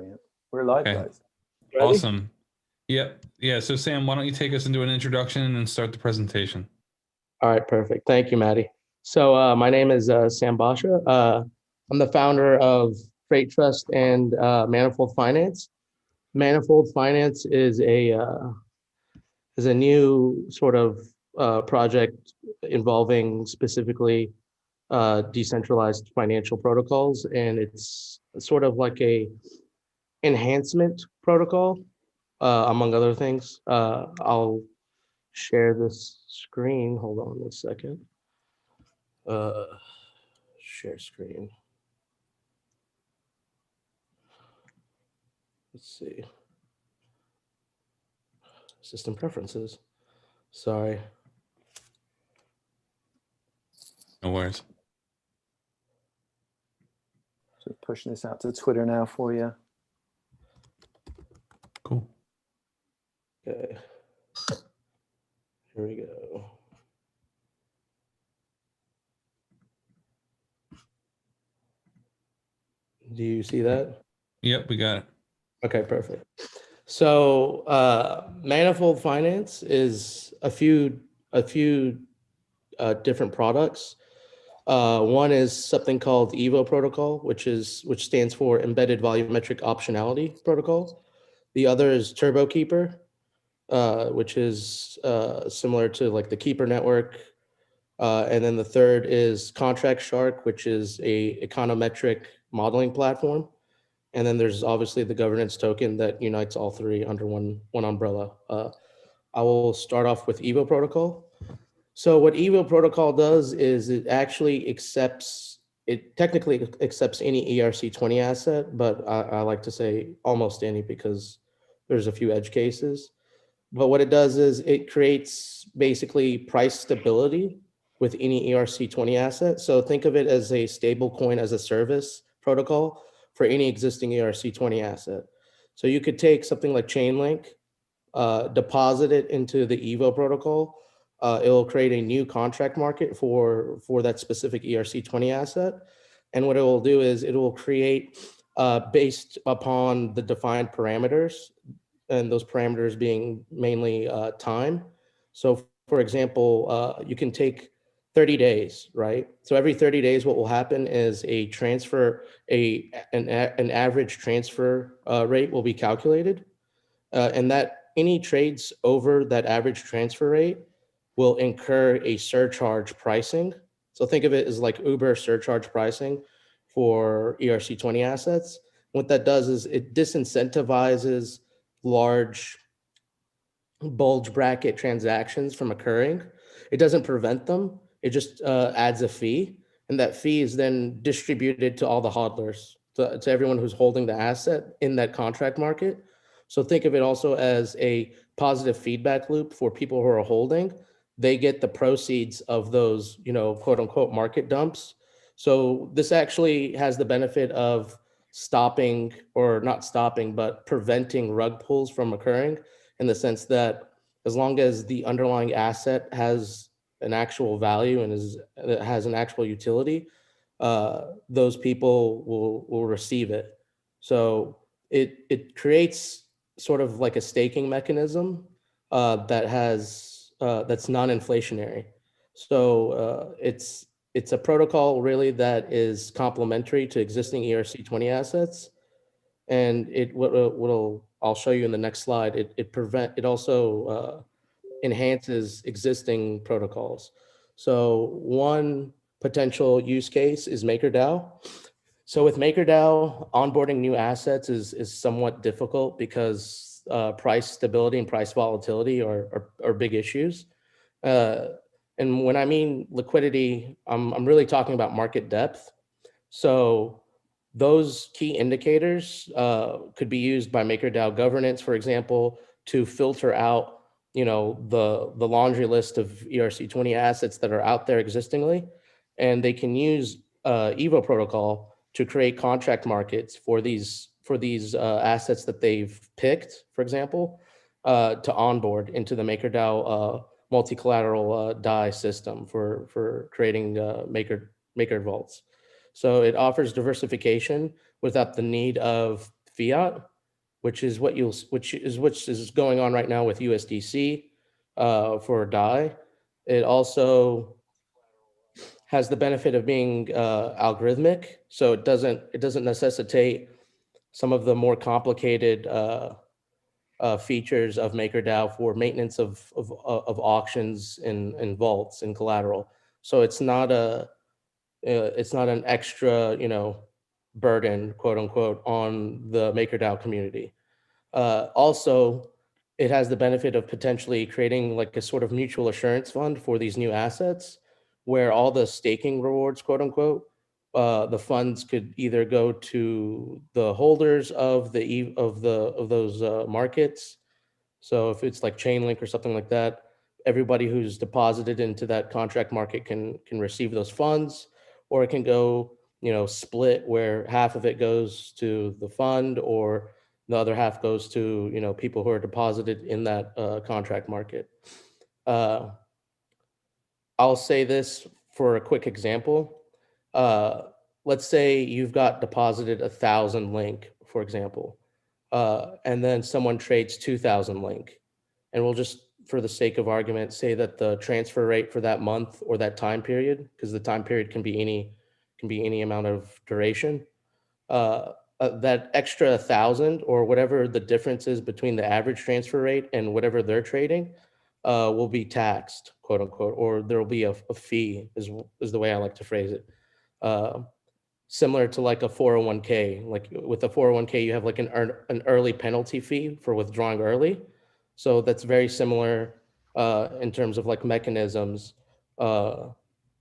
Brilliant. We're live, Okay. guys. Ready? Awesome. Yep. Yeah. So Sam, why don't you take us into an introduction and start the presentation? All right, perfect. Thank you, Maddie. So my name is Sam Basha. I'm the founder of Freight Trust and Manifold Finance. Manifold Finance is a new sort of project involving specifically decentralized financial protocols, and it's sort of like a enhancement protocol, among other things. I'll share this screen. Hold on 1 second. Share screen. Let's see. System preferences. Sorry. No worries. Just pushing this out to Twitter now for you. Cool. Okay. Here we go. Do you see that? Yep, we got it. Okay, perfect. So Manifold Finance is a few different products. One is something called EVO protocol, which stands for Embedded Volumetric Optionality Protocol. The other is Turbo Keeper, which is similar to like the Keeper network. And then the third is Contract Shark, which is a econometric modeling platform. And then there's obviously the governance token that unites all three under one umbrella. I will start off with EVO protocol. So what EVO protocol does is it technically accepts any ERC20 asset, but I like to say almost any because there's a few edge cases. But what it does is it creates basically price stability with any ERC20 asset. So think of it as a stable coin as a service protocol for any existing ERC20 asset. So you could take something like Chainlink, deposit it into the EVO protocol. It will create a new contract market for that specific ERC20 asset. And what it will do is it will create based upon the defined parameters, and those parameters being mainly time. So for example, you can take 30 days, right? So every 30 days, what will happen is a transfer, an average transfer rate will be calculated, and that any trades over that average transfer rate will incur a surcharge pricing. So think of it as like Uber surcharge pricing for ERC20 assets. What that does is it disincentivizes large bulge bracket transactions from occurring. It doesn't prevent them. It just adds a fee, and that fee is then distributed to all the hodlers, to everyone who's holding the asset in that contract market. So think of it also as a positive feedback loop for people who are holding. They get the proceeds of those, quote unquote market dumps. So this actually has the benefit of stopping, or not stopping, but preventing rug pulls from occurring, in the sense that as long as the underlying asset has an actual value and has an actual utility, those people will receive it. So it creates sort of like a staking mechanism that's non-inflationary. So it's a protocol really that is complementary to existing ERC20 assets, and I'll show you in the next slide. It also enhances existing protocols. So one potential use case is MakerDAO. So with MakerDAO, onboarding new assets is somewhat difficult because price stability and price volatility are big issues. And when I mean liquidity, I'm really talking about market depth. So those key indicators could be used by MakerDAO governance, for example, to filter out the laundry list of ERC20 assets that are out there existingly, and they can use EVO protocol to create contract markets for these assets that they've picked, for example, to onboard into the MakerDAO multi-collateral DAI system for creating Maker vaults. So it offers diversification without the need of fiat, which is what which is going on right now with USDC for DAI. It also has the benefit of being algorithmic, so it doesn't necessitate some of the more complicated features of MakerDAO for maintenance of auctions and vaults and collateral. So it's not an extra, burden, quote unquote, on the MakerDAO community. Also, it has the benefit of potentially creating like a sort of mutual assurance fund for these new assets, where all the staking rewards, quote unquote, the funds could either go to the holders of those markets. So if it's like Chainlink or something like that, everybody who's deposited into that contract market can receive those funds, or it can go, split, where half of it goes to the fund or the other half goes to, people who are deposited in that contract market. I'll say this for a quick example. Let's say you've got deposited 1,000 link, for example, and then someone trades 2,000 link. And we'll just, for the sake of argument, say that the transfer rate for that month or that time period, because the time period can be any amount of duration, that extra 1,000 or whatever the difference is between the average transfer rate and whatever they're trading will be taxed, quote unquote, or there will be a fee, is the way I like to phrase it. Similar to like a 401k. Like with a 401k, you have like an early penalty fee for withdrawing early. So that's very similar in terms of like mechanisms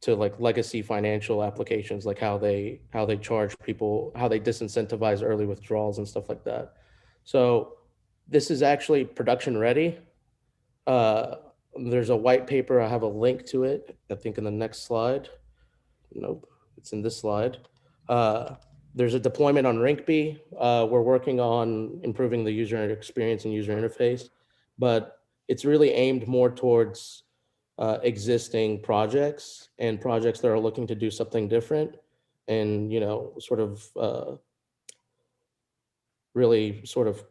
to like legacy financial applications, like how they charge people, how they disincentivize early withdrawals and stuff like that. So this is actually production ready. There's a white paper. I have a link to it, I think in the next slide. Nope, it's in this slide. There's a deployment on Rinkeby. We're working on improving the user experience and user interface, but it's really aimed more towards existing projects and projects that are looking to do something different and, sort of really sort of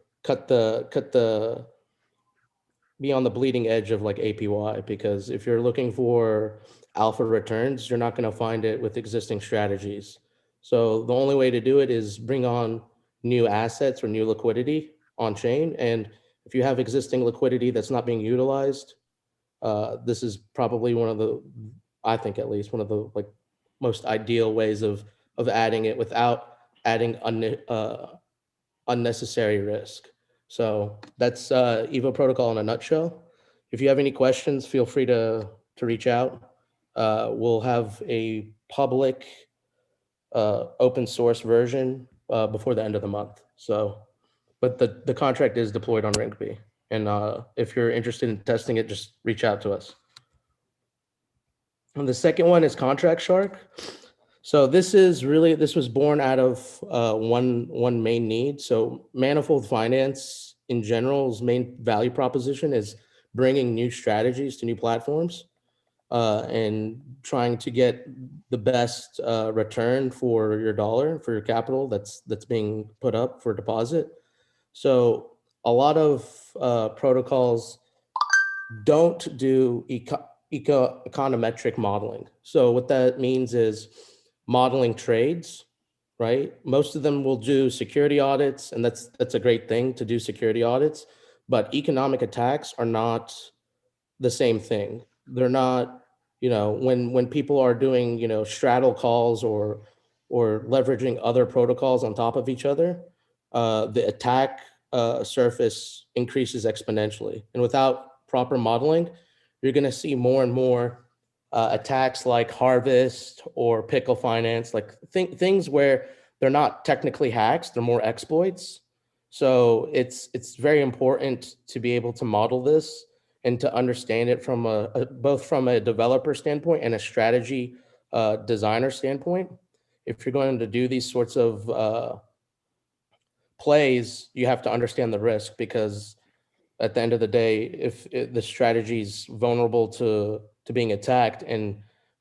be on the bleeding edge of like APY, because if you're looking for alpha returns, you're not going to find it with existing strategies. So the only way to do it is bring on new assets or new liquidity on chain. And if you have existing liquidity that's not being utilized, this is probably I think at least one of the like most ideal ways of adding it without adding unnecessary risk. So that's Evo protocol in a nutshell. If you have any questions, feel free to reach out. We'll have a public open source version before the end of the month. So, but the contract is deployed on Rinkeby. And if you're interested in testing it, just reach out to us. And the second one is Contract Shark. So this was born out of one main need. So Manifold Finance in general's main value proposition is bringing new strategies to new platforms and trying to get the best return for your dollar, for your capital that's being put up for deposit. So a lot of protocols don't do econometric modeling. So what that means is modeling trades, right? Most of them will do security audits, and that's a great thing to do security audits, but economic attacks are not the same thing. They're not, when people are doing, straddle calls or leveraging other protocols on top of each other, the attack surface increases exponentially. And without proper modeling, you're going to see more and more attacks like Harvest or Pickle Finance, like things where they're not technically hacks, they're more exploits. So it's very important to be able to model this and to understand it from both from a developer standpoint and a strategy designer standpoint. If you're going to do these sorts of plays, you have to understand the risk, because at the end of the day, if the strategy is vulnerable to being attacked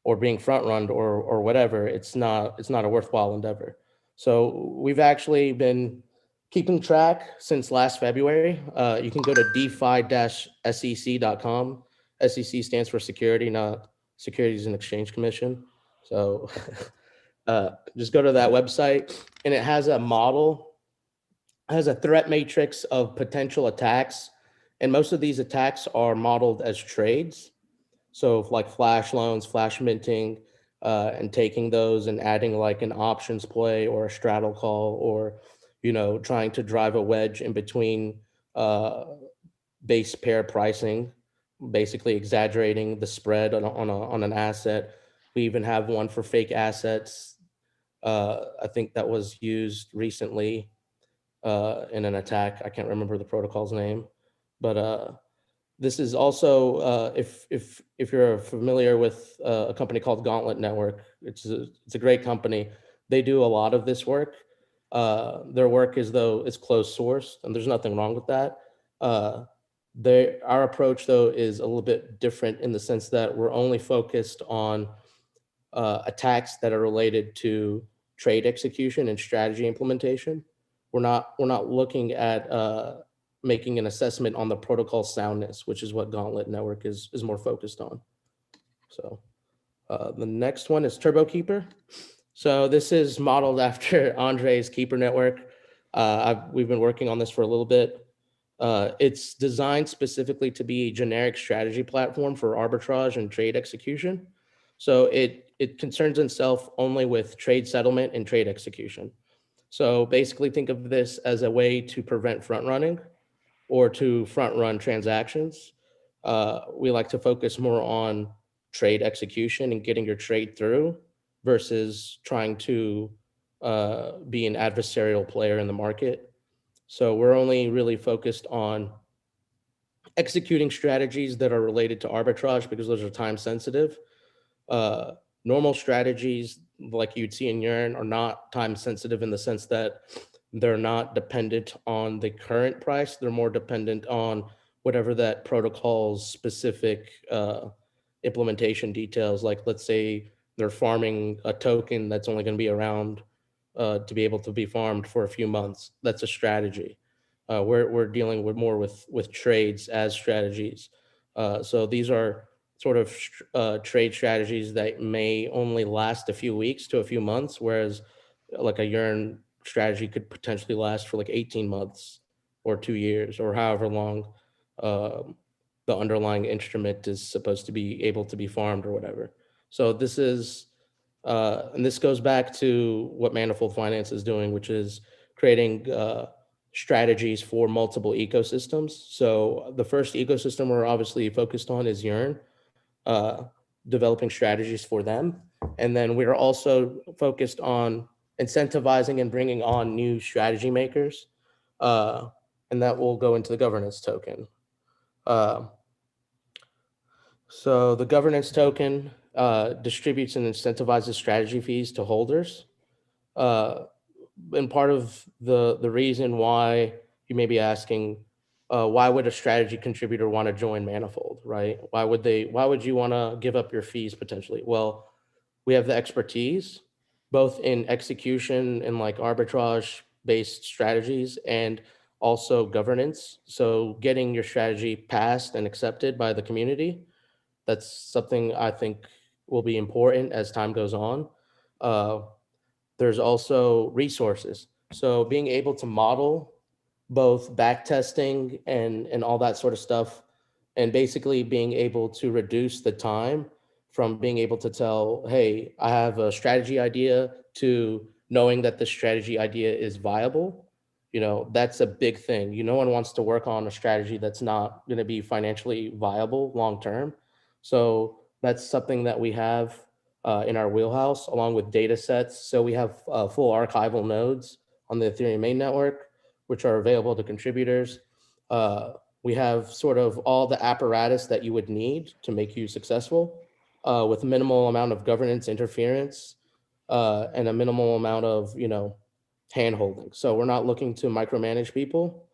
or being front run or whatever, it's not a worthwhile endeavor. So we've actually been keeping track since last February, you can go to defi-sec.com. SEC stands for security, not Securities and Exchange Commission. So just go to that website, and it has a model, has a threat matrix of potential attacks. And most of these attacks are modeled as trades. So like flash loans, flash minting, and taking those and adding like an options play or a straddle call, or, you know, trying to drive a wedge in between base pair pricing, basically exaggerating the spread on an asset. We even have one for fake assets. I think that was used recently in an attack. I can't remember the protocol's name, but this is also if you're familiar with a company called Gauntlet Network, it's a great company. They do a lot of this work. Their work is, though, it's closed source, and there's nothing wrong with that. Our approach, though, is a little bit different in the sense that we're only focused on attacks that are related to trade execution and strategy implementation. We're not looking at making an assessment on the protocol soundness, which is what Gauntlet Network is more focused on. So the next one is Turbo Keeper. So this is modeled after Andre's Keeper Network. We've been working on this for a little bit. It's designed specifically to be a generic strategy platform for arbitrage and trade execution. So it concerns itself only with trade settlement and trade execution. So basically think of this as a way to prevent front running or to front run transactions. We like to focus more on trade execution and getting your trade through versus trying to be an adversarial player in the market. So we're only really focused on executing strategies that are related to arbitrage because those are time sensitive. Normal strategies like you'd see in Yearn are not time sensitive in the sense that they're not dependent on the current price. They're more dependent on whatever that protocol's specific implementation details. Like, let's say they're farming a token that's only going to be around to be able to be farmed for a few months. That's a strategy. We're dealing with more with trades as strategies. So these are sort of trade strategies that may only last a few weeks to a few months, whereas like a Yearn strategy could potentially last for like 18 months or 2 years or however long the underlying instrument is supposed to be able to be farmed or whatever. So this is, and this goes back to what Manifold Finance is doing, which is creating strategies for multiple ecosystems. So the first ecosystem we're obviously focused on is Yearn, developing strategies for them. And then we're also focused on incentivizing and bringing on new strategy makers. And that will go into the governance token. So the governance token distributes and incentivizes strategy fees to holders. And part of the reason why you may be asking, why would a strategy contributor want to join Manifold, right? Why would you want to give up your fees potentially? Well, we have the expertise, both in execution and like arbitrage based strategies and also governance. So getting your strategy passed and accepted by the community, that's something I think will be important as time goes on. There's also resources. So being able to model both back testing and all that sort of stuff, and basically being able to reduce the time from being able to tell, hey, I have a strategy idea, to knowing that the strategy idea is viable. You know, that's a big thing. No one wants to work on a strategy that's not going to be financially viable long term. So that's something that we have in our wheelhouse, along with data sets. So we have full archival nodes on the Ethereum main network, which are available to contributors. We have sort of all the apparatus that you would need to make you successful, with minimal amount of governance interference and a minimal amount of, hand-holding. So we're not looking to micromanage people,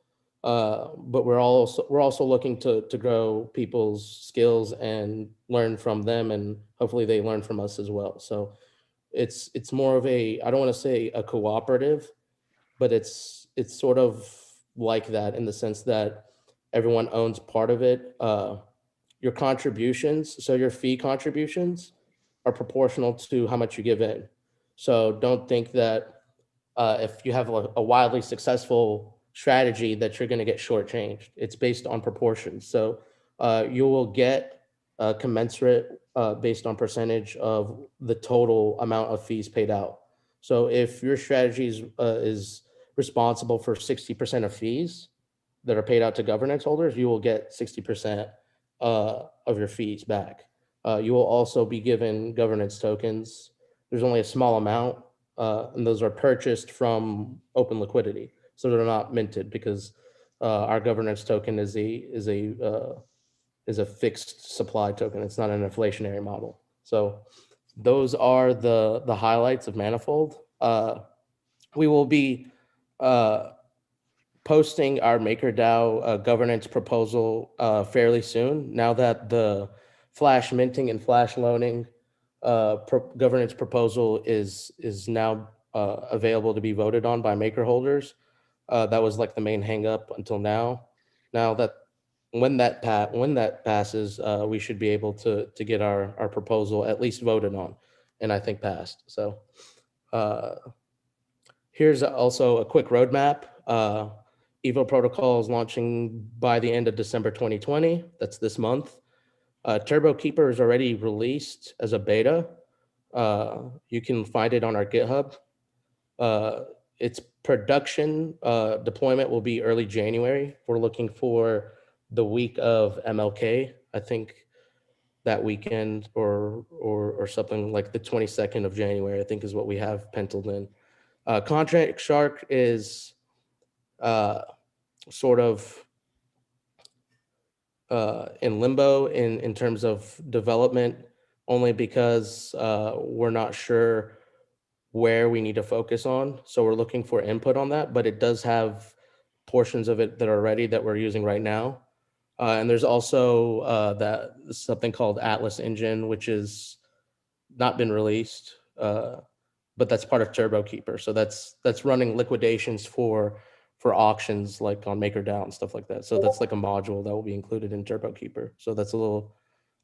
but we're also looking to grow people's skills and learn from them, and hopefully they learn from us as well. So it's more of a, I don't want to say a cooperative, but it's sort of like that in the sense that everyone owns part of it. Your contributions, so your fee contributions are proportional to how much you give in. So don't think that if you have a wildly successful strategy that you're going to get shortchanged. It's based on proportions. So you will get commensurate based on percentage of the total amount of fees paid out. So if your strategy is responsible for 60% of fees that are paid out to governance holders, you will get 60% of your fees back. You will also be given governance tokens. There's only a small amount, and those are purchased from open liquidity, so they're not minted because our governance token is a fixed supply token. It's not an inflationary model. So those are the highlights of Manifold. We will be posting our MakerDAO governance proposal fairly soon. Now that the flash minting and flash loaning governance proposal is now available to be voted on by maker holders. That was like the main hang up until now. Now that when that passes, we should be able to get our proposal at least voted on, and I think passed. So here's also a quick roadmap. Evo protocol is launching by the end of December 2020. That's this month. Turbo Keeper is already released as a beta. You can find it on our GitHub. Its production deployment will be early January. We're looking for the week of MLK, I think that weekend or something like the 22nd of January, I think is what we have penciled in. Contract Shark is sort of in limbo in terms of development, only because we're not sure where we need to focus on. So we're looking for input on that, but it does have portions of it that are ready that we're using right now. And there's also that something called Atlas Engine, which is not been released, but that's part of Turbo Keeper. So that's running liquidations for auctions like on MakerDAO and stuff like that. So that's like a module that will be included in Turbo Keeper. So that's a little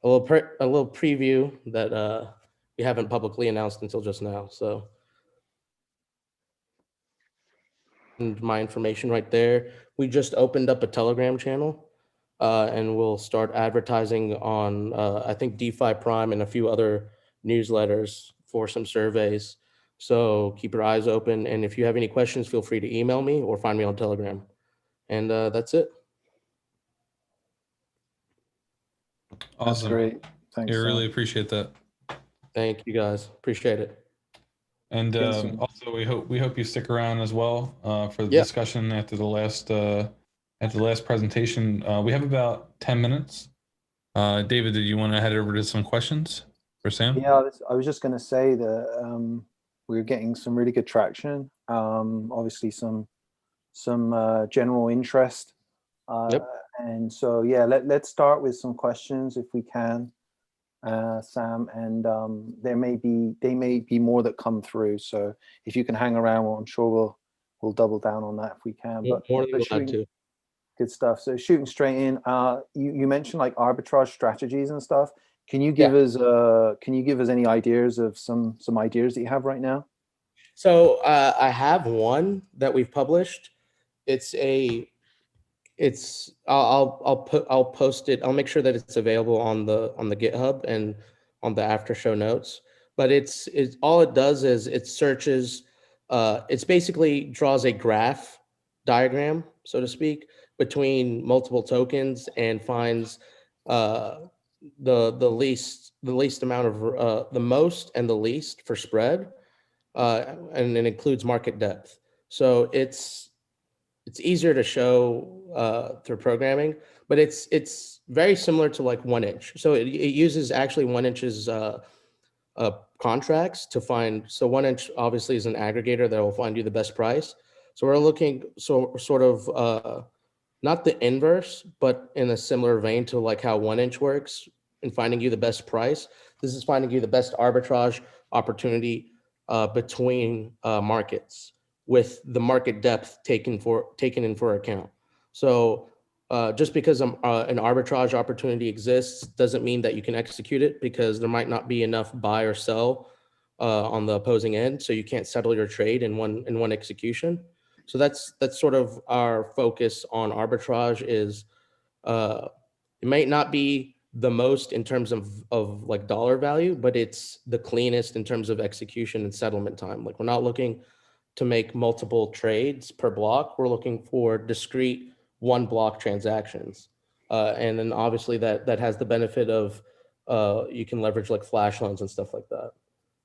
preview that we haven't publicly announced until just now. So and my information right there. We just opened up a Telegram channel, and we'll start advertising on I think DeFi Prime and a few other newsletters for some surveys. So keep your eyes open, and if you have any questions, feel free to email me or find me on Telegram. And that's it. Awesome. That's great. Thanks. I really appreciate that. Thank you guys. Appreciate it. And also, we hope you stick around as well for the discussion after the last presentation. We have about 10 minutes. David, did you want to head over to some questions for Sam? Yeah, I was just going to say that we're getting some really good traction. Obviously, some general interest. And so, yeah, let's start with some questions if we can, Sam. And they may be more that come through. So if you can hang around, well, I'm sure we'll double down on that if we can. But more than glad to. Good stuff. So shooting straight in, you mentioned like arbitrage strategies and stuff. Can you give us any ideas of some ideas that you have right now? So I have one that we've published. I'll post it. I'll make sure that it's available on the GitHub and on the after show notes. But it's all it does is it searches. It's basically draws a graph diagram, so to speak, between multiple tokens and finds the least amount of the most and the least for spread, and it includes market depth. So it's easier to show through programming, but it's very similar to like 1inch. So it uses actually 1inch's contracts to find. So 1inch obviously is an aggregator that will find you the best price. So we're looking sort of not the inverse, but in a similar vein to like how 1inch works in finding you the best price. This is finding you the best arbitrage opportunity between markets, with the market depth taken in for account. So just because an arbitrage opportunity exists doesn't mean that you can execute it, because there might not be enough buy or sell on the opposing end, so you can't settle your trade in one execution. So that's sort of our focus on arbitrage. Is it might not be the most in terms of like dollar value, but it's the cleanest in terms of execution and settlement time. Like, we're not looking to make multiple trades per block. We're looking for discrete one block transactions. And then obviously that has the benefit of you can leverage like flash loans and stuff like that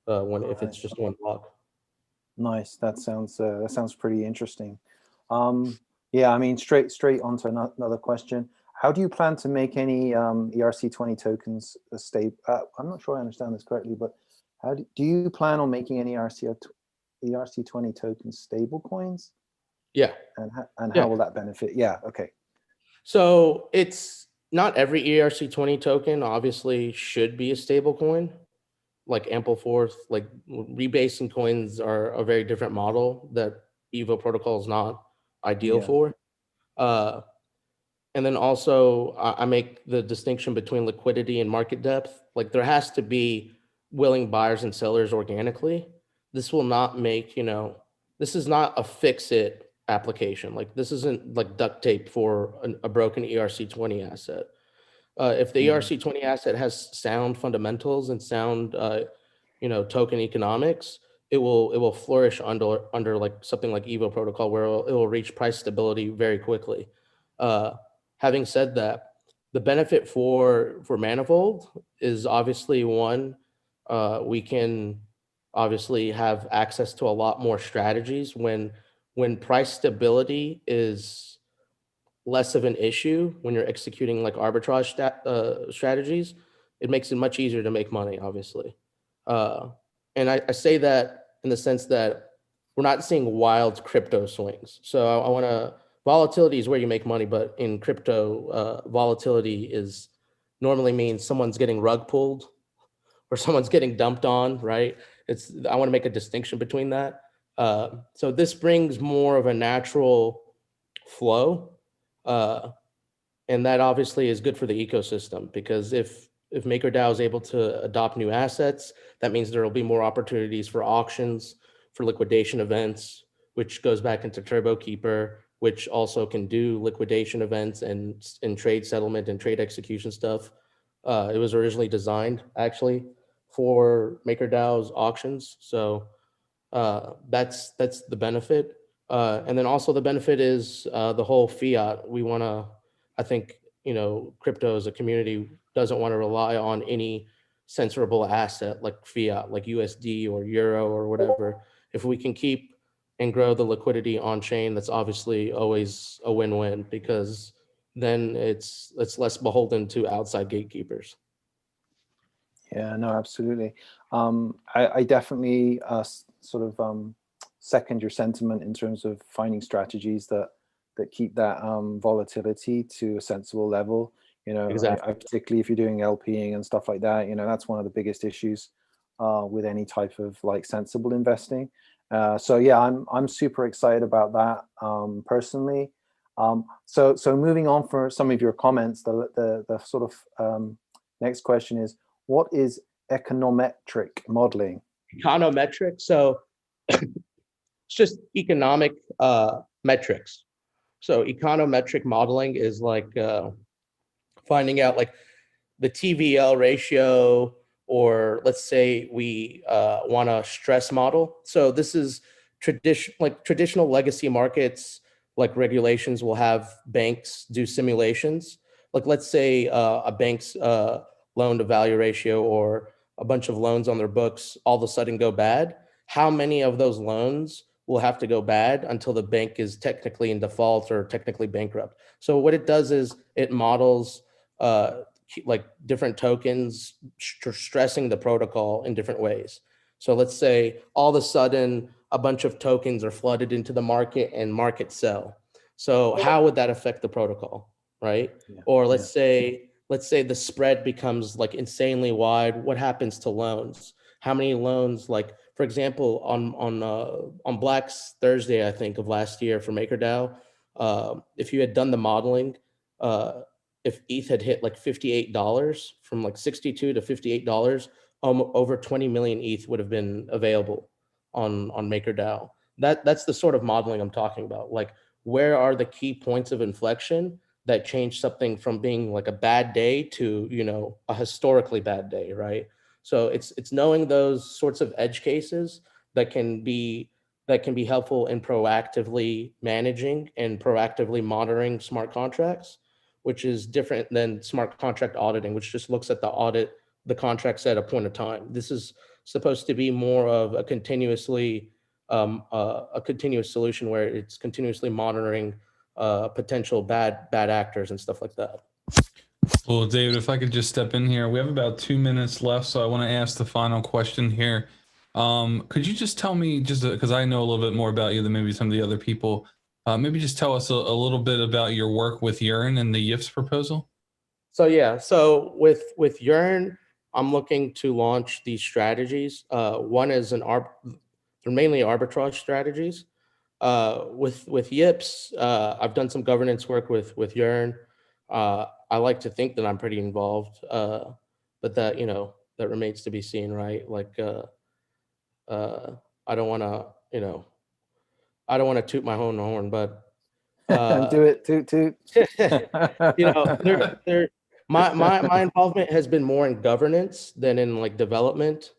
if it's just one block. Nice. That sounds pretty interesting. Yeah, I mean, straight onto another question. How do you plan to make any ERC20 tokens stable? I'm not sure I understand this correctly, but how do you plan on making any ERC20 tokens stable coins? Yeah. And how will that benefit? Yeah, okay. So it's not every ERC20 token obviously should be a stable coin. Like Ampleforth, like rebasing coins are a very different model that Evo protocol is not ideal for. And then also I make the distinction between liquidity and market depth. Like, there has to be willing buyers and sellers organically. This will not make, this is not a fix-it application. Like, this isn't like duct tape for a broken ERC20 asset. If the ERC20 asset has sound fundamentals and sound, token economics, it will flourish under like something like Evo protocol, where it will reach price stability very quickly. Having said that, the benefit for Manifold is obviously one, we can obviously have access to a lot more strategies when price stability is less of an issue. When you're executing like arbitrage strategies, it makes it much easier to make money, obviously. And I say that in the sense that we're not seeing wild crypto swings. So I want to, volatility is where you make money, but in crypto, volatility normally means someone's getting rug pulled or someone's getting dumped on, right? I want to make a distinction between that. So this brings more of a natural flow. And that obviously is good for the ecosystem, because if MakerDAO is able to adopt new assets, that means there will be more opportunities for auctions, for liquidation events, which goes back into TurboKeeper, which also can do liquidation events and trade settlement and trade execution stuff. It was originally designed actually for MakerDAO's auctions. So that's the benefit. And then also the benefit is the whole fiat. I think, crypto as a community doesn't want to rely on any censorable asset like fiat, like USD or Euro or whatever. If we can keep and grow the liquidity on chain, that's obviously always a win-win, because then it's less beholden to outside gatekeepers. Yeah, no, absolutely. I definitely sort of second your sentiment in terms of finding strategies that keep that volatility to a sensible level. Exactly. Particularly if you're doing LPing and stuff like that, that's one of the biggest issues with any type of like sensible investing. So yeah, I'm super excited about that personally. So moving on for some of your comments, the sort of next question is, what is econometric modeling? Econometric, so it's just economic metrics. So econometric modeling is like finding out like the TVL ratio, or let's say we want a stress model. So this is traditional legacy markets, like regulations will have banks do simulations. Like, let's say a bank's loan to value ratio, or a bunch of loans on their books all of a sudden go bad. How many of those loans will have to go bad until the bank is technically in default or technically bankrupt? So what it does is it models like different tokens stressing the protocol in different ways. So let's say all of a sudden a bunch of tokens are flooded into the market and market sell. So how would that affect the protocol, right? Yeah. Or let's say the spread becomes like insanely wide. What happens to loans? How many loans like For example, on Black Thursday, I think, of last year for MakerDAO, if you had done the modeling, if ETH had hit like $58 from like $62 to $58, over 20 million ETH would have been available on MakerDAO. That's the sort of modeling I'm talking about. Like, where are the key points of inflection that change something from being like a bad day to, you know, a historically bad day, right? So it's knowing those sorts of edge cases that can be helpful in proactively managing and proactively monitoring smart contracts, which is different than smart contract auditing, which just looks at the contracts at a point of time. This is supposed to be more of a continuous solution where it's continuously monitoring potential bad actors and stuff like that. Well, David, if I could just step in here, we have about 2 minutes left, so I want to ask the final question here. Could you just tell me, just because I know a little bit more about you than maybe some of the other people, maybe just tell us a little bit about your work with Yearn and the YIFS proposal? So yeah, so with Yearn, I'm looking to launch these strategies. One is they're mainly arbitrage strategies. With YIPS, I've done some governance work with Yearn. I like to think that I'm pretty involved, but that, you know, that remains to be seen, right? Like, I don't want to, you know, I don't want to toot my own horn, but do it, toot. You know, my involvement has been more in governance than in like development,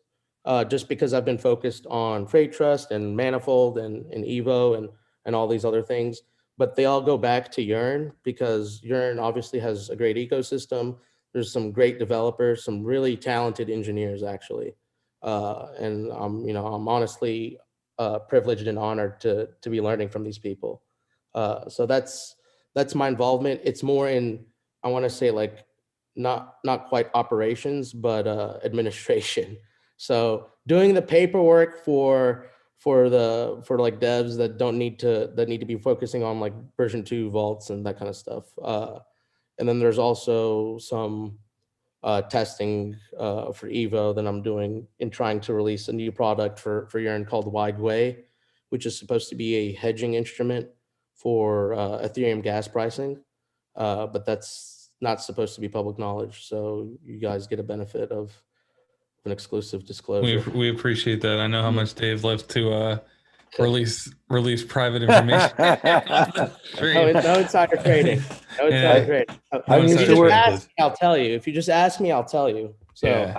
just because I've been focused on Freight Trust and Manifold and Evo and all these other things. But they all go back to Yearn, because Yearn obviously has a great ecosystem. There's some great developers, some really talented engineers actually, and I'm honestly privileged and honored to be learning from these people. So that's my involvement. It's more in, I want to say, like, not quite operations, but administration. So doing the paperwork for like devs that need to be focusing on like version 2 vaults and that kind of stuff. And then there's also some testing for Evo that I'm doing in trying to release a new product for Yearn called Wide Way, which is supposed to be a hedging instrument for Ethereum gas pricing, but that's not supposed to be public knowledge. So you guys get a benefit of an exclusive disclosure. We appreciate that. I know how much Dave loves to release private information. No insider trading. No insider trading. I'm used to work. I'll tell you. If you just ask me, I'll tell you. So yeah.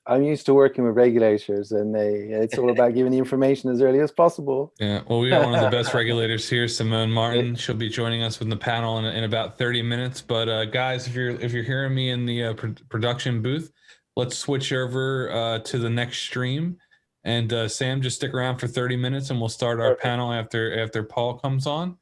I'm used to working with regulators, and it's all about giving the information as early as possible. Yeah. Well, we got one of the best regulators here, Simone Martin. She'll be joining us in the panel in about 30 minutes. But guys, if you're hearing me in the production booth, let's switch over to the next stream. And Sam, just stick around for 30 minutes, and we'll start our panel after Paul comes on.